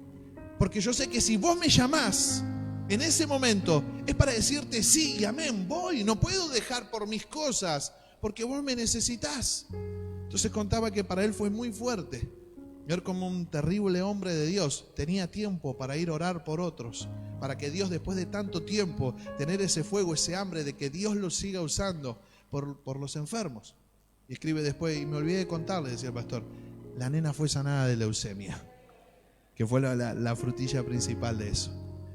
Porque yo sé que si vos me llamás en ese momento es para decirte sí y amén, voy, no puedo dejar por mis cosas porque vos me necesitás. Entonces contaba que para él fue muy fuerte ver como un terrible hombre de Dios tenía tiempo para ir a orar por otros, para que Dios, después de tanto tiempo, tener ese fuego, ese hambre de que Dios lo siga usando por los enfermos. Y escribe después, y me olvidé de contarle, decía el pastor, la nena fue sanada de leucemia, que fue la frutilla principal de eso.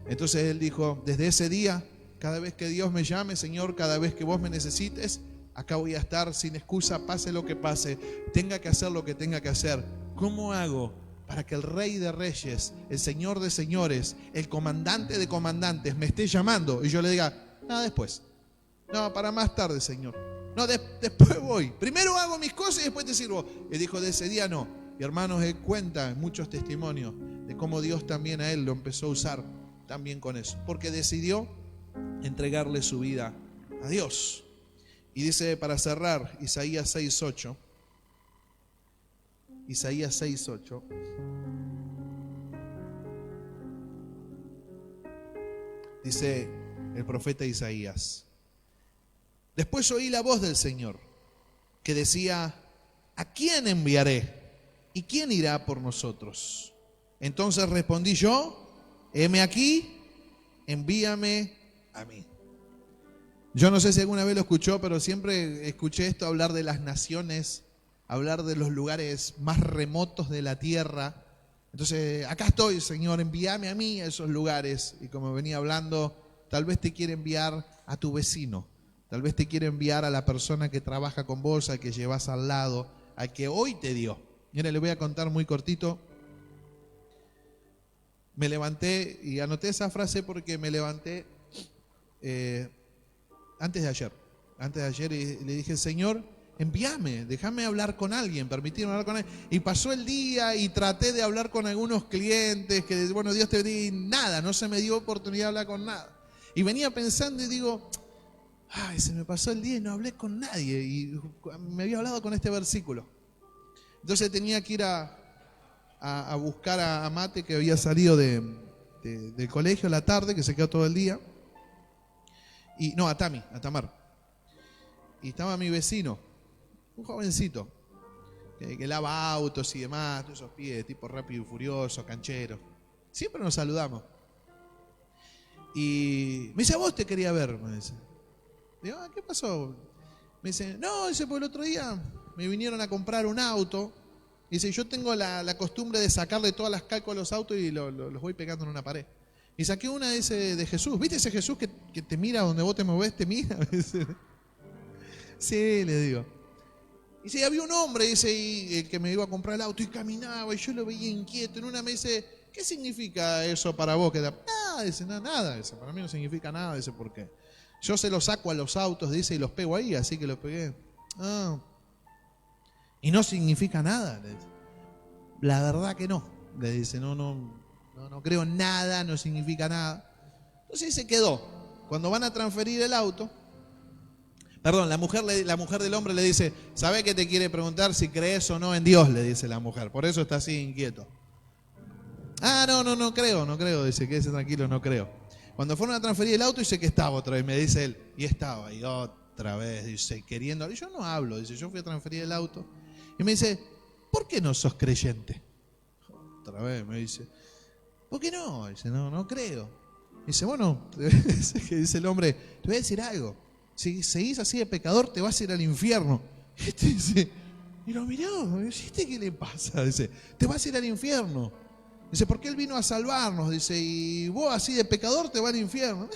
Entonces él dijo, desde ese día, cada vez que Dios me llame, Señor, cada vez que vos me necesites, acá voy a estar sin excusa, pase lo que pase, tenga que hacer lo que tenga que hacer. ¿Cómo hago para que el Rey de Reyes, el Señor de Señores, el Comandante de Comandantes me esté llamando y yo le diga, después? No, para más tarde, Señor. No, después voy. Primero hago mis cosas y después te sirvo. Y dijo, de ese día no. Y hermanos, él cuenta muchos testimonios de cómo Dios también a él lo empezó a usar también con eso. Porque decidió entregarle su vida a Dios. Y dice, para cerrar, Isaías 6:8. Isaías 6:8. Dice el profeta Isaías: después oí la voz del Señor que decía, ¿a quién enviaré? ¿Y quién irá por nosotros? Entonces respondí yo, heme aquí, envíame a mí. Yo no sé si alguna vez lo escuchó, pero siempre escuché esto, hablar de las naciones, hablar de los lugares más remotos de la tierra. Entonces, acá estoy, Señor, envíame a mí a esos lugares. Y como venía hablando, tal vez te quiere enviar a tu vecino, tal vez te quiere enviar a la persona que trabaja con vos, al que llevas al lado, al que hoy te dio. Mira, le voy a contar muy cortito. Me levanté y anoté esa frase porque me levanté antes de ayer y le dije, Señor, envíame, déjame hablar con alguien, permitirme hablar con alguien. Y pasó el día y traté de hablar con algunos clientes que, bueno, Dios te bendiga, y nada, no se me dio oportunidad de hablar con nada. Y venía pensando y digo, ay, se me pasó el día y no hablé con nadie. Y me había hablado con este versículo. Entonces tenía que ir a buscar a Mate, que había salido del colegio a la tarde, que se quedó todo el día. Y no, a Tamar. Y estaba mi vecino, un jovencito, que lava autos y demás, todos esos pies, tipo rápido y furioso, canchero. Siempre nos saludamos. Y me dice, a vos te quería ver, me dice. Digo, ¿qué pasó? Me dice, no, dice, por el otro día me vinieron a comprar un auto. Dice, yo tengo la costumbre de sacarle todas las calcos a los autos y los voy pegando en una pared. Y saqué una de Jesús. ¿Viste ese Jesús que te mira donde vos te movés, te mira? Sí, le digo. Y sí, había un hombre, dice, y que me iba a comprar el auto y caminaba y yo lo veía inquieto. En una me dice, ¿qué significa eso para vos? Nada, dice, nada, dice, para mí no significa nada, dice, ¿por qué? Yo se los saco a los autos, dice, y los pego ahí, así que los pegué. Y no significa nada, le dice. La verdad que no, le dice, no creo nada, no significa nada. Entonces se quedó. Cuando van a transferir el auto, perdón, la mujer del hombre le dice, ¿sabe que te quiere preguntar si crees o no en Dios? Le dice la mujer, por eso está así inquieto. No creo, dice, quédese tranquilo, no creo. Cuando fueron a transferir el auto, dice que estaba otra vez, me dice él, y estaba ahí otra vez, dice, queriendo, y yo no hablo, dice, yo fui a transferir el auto, y me dice, ¿por qué no sos creyente? Otra vez me dice, ¿por qué no? Dice, no creo. Dice, bueno, dice el hombre, te voy a decir algo, si seguís así de pecador, te vas a ir al infierno. Dice, y lo miró, ¿este qué le pasa? Dice, te vas a ir al infierno. Dice, porque Él vino a salvarnos, dice, y vos así de pecador te vas al infierno.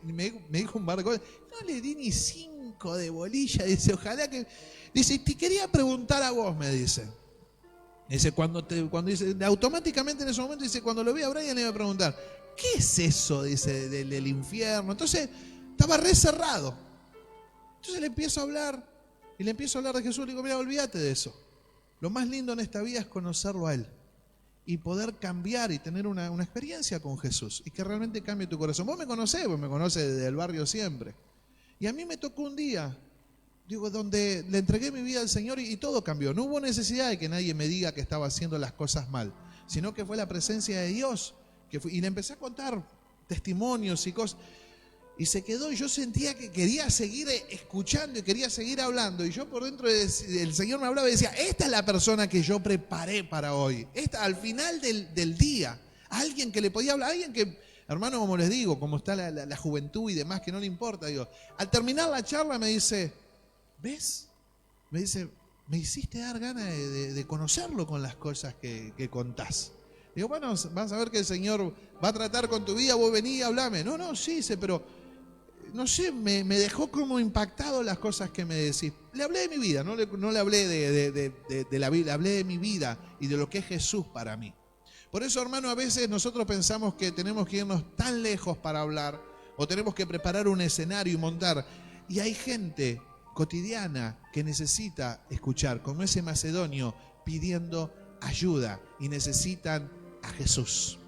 Me dijo un barco, no le di ni 5 de bolilla, dice, ojalá que... Dice, te quería preguntar a vos, me dice. Dice, cuando dice, automáticamente en ese momento, dice, cuando lo vi a Brian le iba a preguntar, ¿qué es eso? Dice, del infierno. Entonces, estaba re cerrado. Entonces le empiezo a hablar, y le empiezo a hablar de Jesús, le digo, mira, olvídate de eso. Lo más lindo en esta vida es conocerlo a Él. Y poder cambiar y tener una experiencia con Jesús y que realmente cambie tu corazón. Vos me conocés desde el barrio siempre. Y a mí me tocó un día, donde le entregué mi vida al Señor y todo cambió. No hubo necesidad de que nadie me diga que estaba haciendo las cosas mal, sino que fue la presencia de Dios. Y le empecé a contar testimonios y cosas. Y se quedó y yo sentía que quería seguir escuchando y quería seguir hablando. Y yo por dentro el Señor me hablaba y decía, esta es la persona que yo preparé para hoy. Esta, al final del día, alguien que le podía hablar, alguien que, hermano, como les digo, como está la juventud y demás, que no le importa. Digo, al terminar la charla me dice, ¿ves? Me dice, me hiciste dar ganas de conocerlo con las cosas que contás. Digo, bueno, vas a ver que el Señor va a tratar con tu vida, vos vení y hablame. No, sí, dice, pero... No sé, me dejó como impactado las cosas que me decís. Le hablé de mi vida, no le hablé de la vida, le hablé de mi vida y de lo que es Jesús para mí. Por eso, hermano, a veces nosotros pensamos que tenemos que irnos tan lejos para hablar o tenemos que preparar un escenario y montar. Y hay gente cotidiana que necesita escuchar, como ese macedonio pidiendo ayuda y necesitan a Jesús.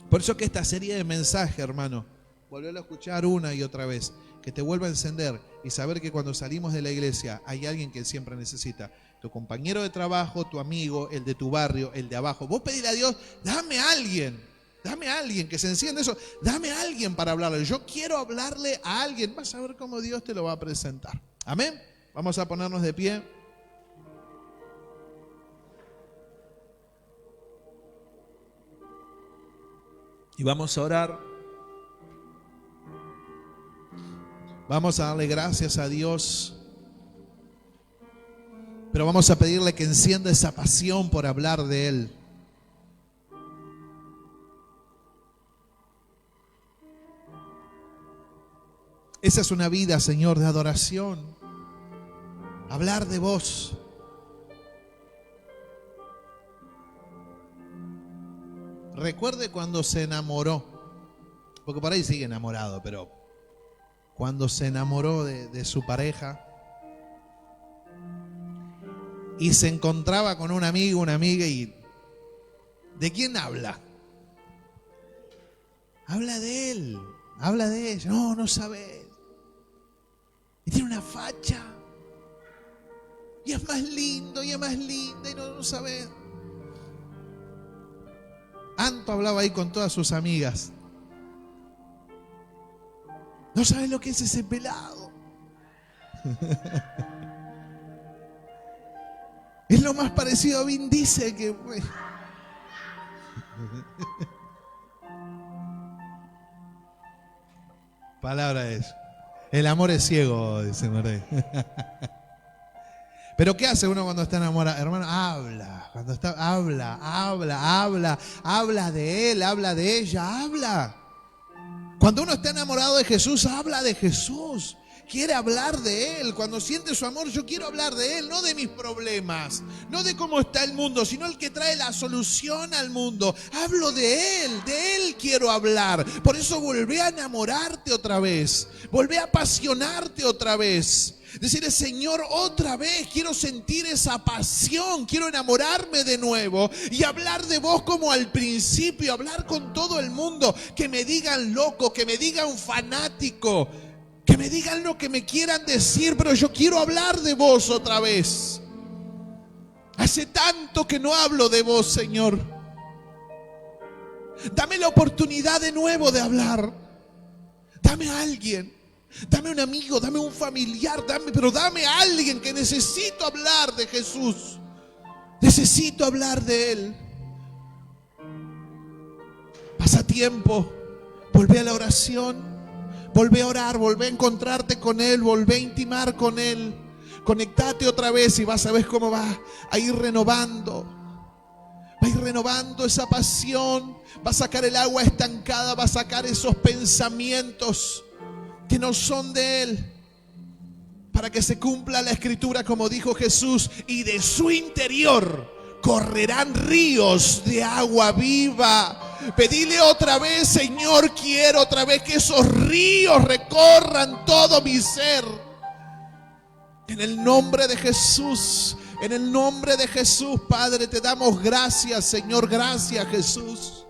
Por eso que esta serie de mensajes, hermano, volverlo a escuchar una y otra vez, que te vuelva a encender y saber que cuando salimos de la iglesia hay alguien que siempre necesita. Tu compañero de trabajo, tu amigo, el de tu barrio, el de abajo. Vos pedile a Dios, dame a alguien que se encienda eso, dame a alguien para hablarle. Yo quiero hablarle a alguien. Vas a ver cómo Dios te lo va a presentar. Amén. Vamos a ponernos de pie. Y vamos a orar. Vamos a darle gracias a Dios. Pero vamos a pedirle que encienda esa pasión por hablar de Él. Esa es una vida, Señor, de adoración. Hablar de vos. Recuerde cuando se enamoró, porque por ahí sigue enamorado, pero cuando se enamoró de su pareja y se encontraba con un amigo, una amiga, y ¿de quién habla? Habla de él, habla de ella. No, no sabes. Y tiene una facha. Y es más lindo, y es más linda, y no sabes. Anto hablaba ahí con todas sus amigas. No sabes lo que es ese pelado. Es lo más parecido a Vin Diesel que... Palabra es. El amor es ciego, dice María. Pero ¿qué hace uno cuando está enamorado? Hermano, habla. Cuando está, habla de él, habla de ella, habla. Cuando uno está enamorado de Jesús, habla de Jesús. Quiere hablar de Él. Cuando siente su amor, yo quiero hablar de Él, no de mis problemas, no de cómo está el mundo, sino el que trae la solución al mundo. Hablo de Él quiero hablar. Por eso volvé a enamorarte otra vez, volvé a apasionarte otra vez. Decirle, Señor, otra vez quiero sentir esa pasión, quiero enamorarme de nuevo y hablar de vos como al principio, hablar con todo el mundo, que me digan loco, que me digan fanático, que me digan lo que me quieran decir, pero yo quiero hablar de vos otra vez. Hace tanto que no hablo de vos, Señor. Dame la oportunidad de nuevo de hablar. Dame a alguien. Dame un amigo, dame un familiar, pero dame a alguien que necesito hablar de Jesús. Necesito hablar de Él. Pasa tiempo, volvé a la oración, volvé a orar, volvé a encontrarte con Él, volvé a intimar con Él. Conectate otra vez y vas a ver cómo va a ir renovando. Va a ir renovando esa pasión, va a sacar el agua estancada, va a sacar esos pensamientos que no son de Él, para que se cumpla la escritura como dijo Jesús, y de su interior correrán ríos de agua viva. Pedile otra vez, Señor, quiero otra vez que esos ríos recorran todo mi ser. En el nombre de Jesús, en el nombre de Jesús, Padre, te damos gracias, Señor, gracias, Jesús.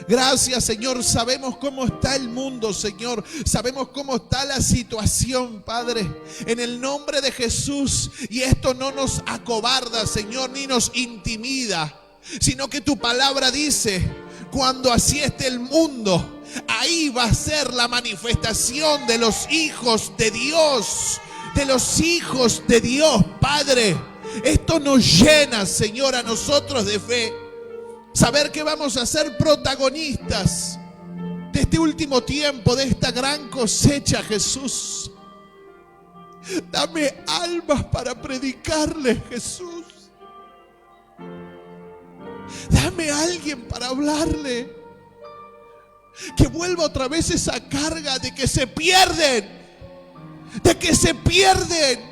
Gracias, Señor. Sabemos cómo está el mundo, Señor. Sabemos cómo está la situación, Padre. En el nombre de Jesús. Y esto no nos acobarda, Señor, ni nos intimida, sino que tu palabra dice, cuando así esté el mundo, ahí va a ser la manifestación de los hijos de Dios. De los hijos de Dios, Padre. Esto nos llena, Señor, a nosotros de fe. Saber que vamos a ser protagonistas de este último tiempo, de esta gran cosecha, Jesús. Dame almas para predicarles, Jesús. Dame a alguien para hablarle. Que vuelva otra vez esa carga de que se pierden. De que se pierden.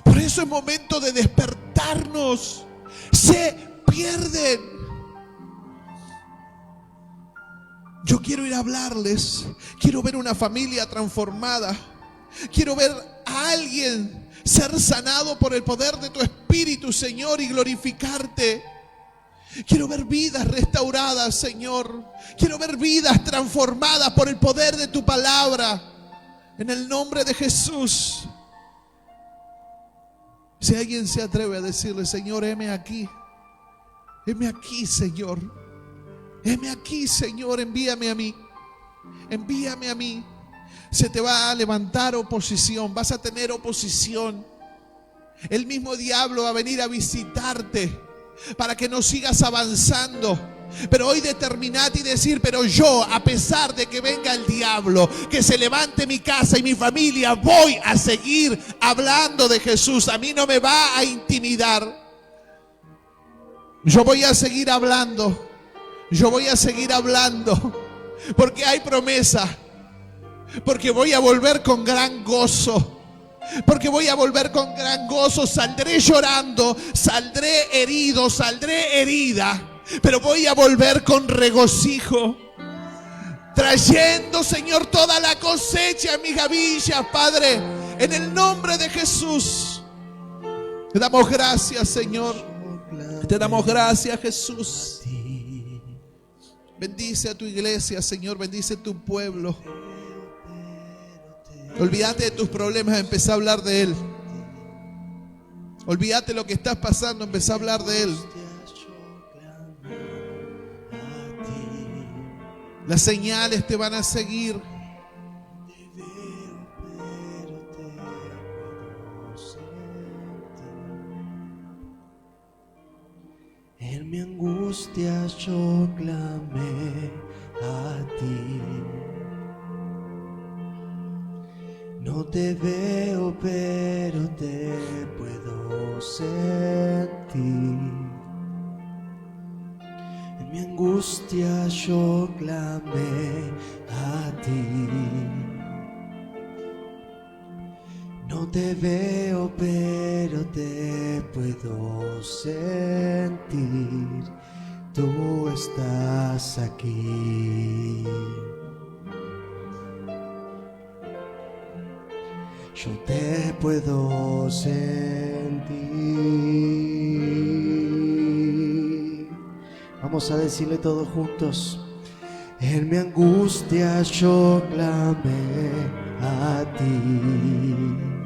Por eso es momento de despertarnos. Se pierden. Yo quiero ir a hablarles. Quiero ver una familia transformada. Quiero ver a alguien ser sanado por el poder de tu Espíritu, Señor, y glorificarte. Quiero ver vidas restauradas, Señor. Quiero ver vidas transformadas por el poder de tu palabra. En el nombre de Jesús. Si alguien se atreve a decirle: Señor, heme aquí. Heme aquí, Señor. Heme aquí, Señor. Envíame a mí. Envíame a mí. Se te va a levantar oposición. Vas a tener oposición. El mismo diablo va a venir a visitarte para que no sigas avanzando. Pero hoy determinad y decir: pero yo, a pesar de que venga el diablo, que se levante mi casa y mi familia, voy a seguir hablando de Jesús. A mí no me va a intimidar. Yo voy a seguir hablando. Yo voy a seguir hablando. Porque hay promesa. Porque voy a volver con gran gozo. Porque voy a volver con gran gozo. Saldré llorando, saldré herido, saldré herida, pero voy a volver con regocijo, trayendo, Señor, toda la cosecha en mis gavillas, Padre, en el nombre de Jesús. Te damos gracias, Señor. Te damos gracias, Jesús. Bendice a tu iglesia, Señor. Bendice a tu pueblo. Olvídate de tus problemas, empezá a hablar de Él. Olvídate lo que estás pasando, empezá a hablar de Él. Las señales te van a seguir. En mi angustia yo clamé a ti. No te veo, pero te puedo sentir. En mi angustia yo clamé a ti. No te veo, pero te puedo sentir. Tú estás aquí. Yo te puedo sentir. Vamos a decirle todos juntos. En mi angustia yo clamé a ti.